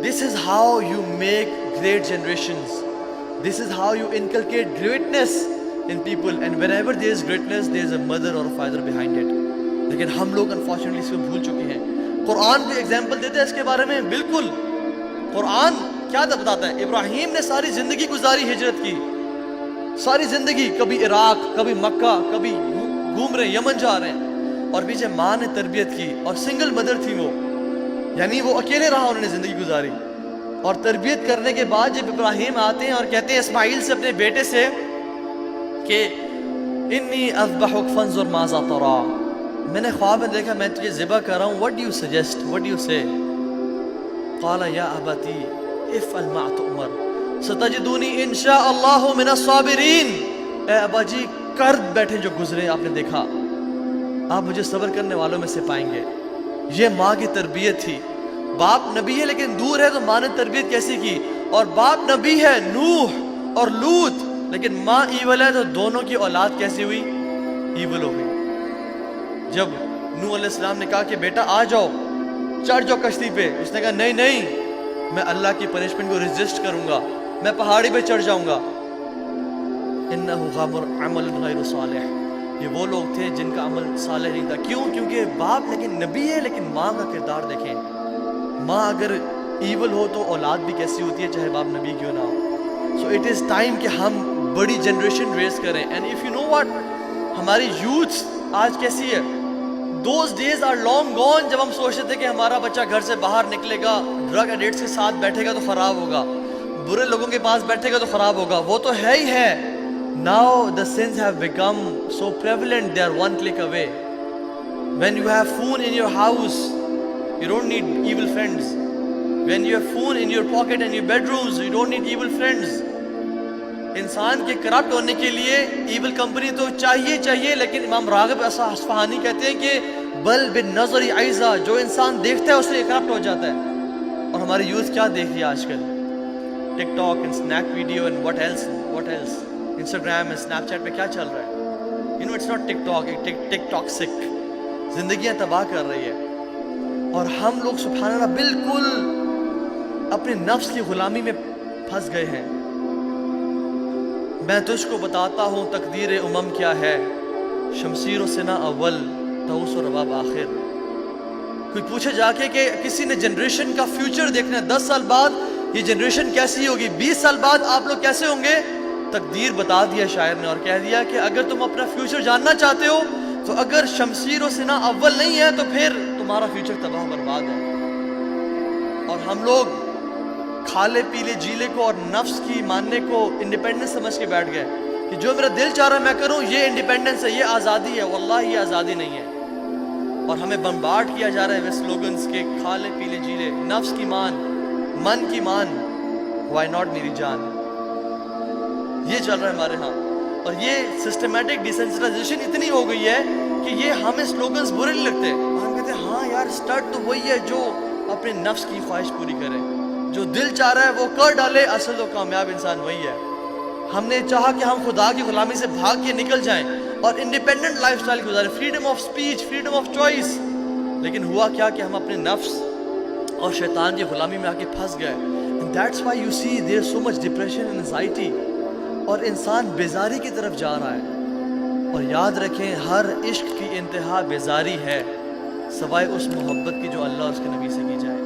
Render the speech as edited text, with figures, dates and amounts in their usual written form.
This is how you make great generations. This is how you inculcate greatness in people. And wherever there is greatness, there is a mother or a father behind it. لیکن ہم لوگ unfortunately اس کو بھول چکے ہیں. قرآن بھی example دیتا ہے اس کے بارے میں. بالکل قرآن کیا بتاتا ہے؟ ابراہیم نے ساری زندگی گزاری ہجرت کی, ساری زندگی, کبھی عراق, کبھی مکہ, کبھی گھوم رہے ہیں, یمن جا رہے ہیں, اور پیچھے ماں نے تربیت کی, اور سنگل مدر تھی وہ, یعنی وہ اکیلے رہا, انہوں نے زندگی گزاری. اور تربیت کرنے کے بعد جب ابراہیم آتے ہیں اور کہتے ہیں اسماعیل سے, اپنے بیٹے سے, کہ انی اذبحک فانظر ماذا تری, میں نے خواب میں دیکھا میں تجھے ذبح کر رہا ہوں, what do you suggest, what do you say؟ قال یا ابتی افعل ما تؤمر ستجدونی ان شاء اللہ من الصابرین. اے ابا جی, کرد بیٹھے جو گزرے آپ نے دیکھا, آپ مجھے صبر کرنے والوں میں سے پائیں گے. یہ ماں کی تربیت تھی. باپ نبی ہے لیکن دور ہے, تو ماں نے تربیت کیسی کی؟ اور باپ نبی ہے نوح اور لوط, لیکن ماں ایول ہے, تو دونوں کی اولاد کیسی ہوئی؟ ایول ہو گئی. جب نوح علیہ السلام نے کہا کہ بیٹا آ جاؤ, چڑھ جاؤ کشتی پہ, اس نے کہا نہیں نہیں, میں اللہ کی پنشمنٹ کو ریزسٹ کروں گا, میں پہاڑی پہ چڑھ جاؤں گا. انہ عمل غیر صالح, یہ وہ لوگ تھے جن کا عمل صالح نہیں تھا. کیوں؟ کیونکہ باپ لیکن نبی ہے, لیکن ماں کا کردار دیکھیں. ماں اگر ایول ہو تو اولاد بھی کیسی ہوتی ہے, چاہے باپ نبی کیوں نہ ہو. سو اٹ از ٹائم کہ ہم بڑی جنریشن ریز کریں. And of you know what, ہماری یوتھ آج کیسی ہے. Those days are long gone جب ہم سوچتے تھے کہ ہمارا بچہ گھر سے باہر نکلے گا, ڈرگ ایڈکٹس کے ساتھ بیٹھے گا تو خراب ہوگا, برے لوگوں کے پاس بیٹھے گا تو خراب ہوگا. وہ تو ہے ہی ہے. Now the sins have become so prevalent, they are one click away. When you have phone in your house, you don't need evil friends. When you have phone in your pocket and your bedrooms, you don't need evil friends. انسان کے corrupt ہونے کے لیے evil company تو چاہیے, لیکن امام راغب اصفہانی کہتے ہیں کہ بل بالنظر عیزا, جو انسان دیکھتا ہے اس سے کرپٹ ہو جاتا ہے. اور ہماری یوتھ کیا دیکھ رہی ہے آج کل؟ TikTok and snake video and what else, Instagram and Snapchat پہ کیا چل رہا ہے؟ You know it's not TikTok, tik toxic زندگیاں تباہ کر رہی ہے. اور ہم لوگ سبحان اللہ بالکل اپنے نفس کی غلامی میں پھنس گئے ہیں. میں تجھ کو بتاتا ہوں تقدیر امم کیا ہے, شمشیر و سنا اول طاؤس و رباب آخر. کوئی پوچھے جا کے کہ کسی نے جنریشن کا فیوچر دیکھنا ہے, 10 سال بعد یہ جنریشن کیسی ہوگی, 20 سال بعد آپ لوگ کیسے ہوں گے, تقدیر بتا دیا شاعر نے, اور کہہ دیا کہ اگر تم اپنا فیوچر جاننا چاہتے ہو تو اگر شمشیر و سنا اول نہیں ہے تو پھر تمہارا فیوچر تباہ برباد ہے. اور ہم لوگ کھالے پیلے جیلے کو اور نفس کی ماننے کو انڈیپینڈنس سمجھ کے بیٹھ گئے کہ جو میرا دل چاہ رہا ہے میں کروں, یہ انڈیپینڈنس ہے, یہ آزادی ہے. واللہ یہ آزادی نہیں ہے. اور ہمیں بمبارڈ کیا جا رہا ہے سلوگنز کے کھالے پیلے جیلے, نفس کی مان, من کی مان, وائی ناٹ میری جان. یہ چل رہا ہے ہمارے ہاں. اور یہ سسٹمیٹک ڈیسنسٹائزیشن اتنی ہو گئی ہے کہ یہ ہمیں سلوگنز برے نہیں لگتے, اور ہم کہتے ہیں ہاں یار اسٹارٹ تو وہی ہے جو اپنے نفس کی خواہش پوری کرے, جو دل چاہ رہا ہے وہ کر ڈالے. اصل تو کامیاب انسان وہی ہے. ہم نے چاہا کہ ہم خدا کی غلامی سے بھاگ کے نکل جائیں اور انڈیپینڈنٹ لائف سٹائل گزاریں, freedom of speech, freedom of choice. لیکن ہوا کیا کہ ہم اپنے نفس اور شیطان کی غلامی میں آ کے پھنس گئے. And that's why you see there so much depression and anxiety, اور انسان بیزاری کی طرف جا رہا ہے. اور یاد رکھیں ہر عشق کی انتہا بیزاری ہے, سوائے اس محبت کی جو اللہ اور اس کے نبی سے کی جائے.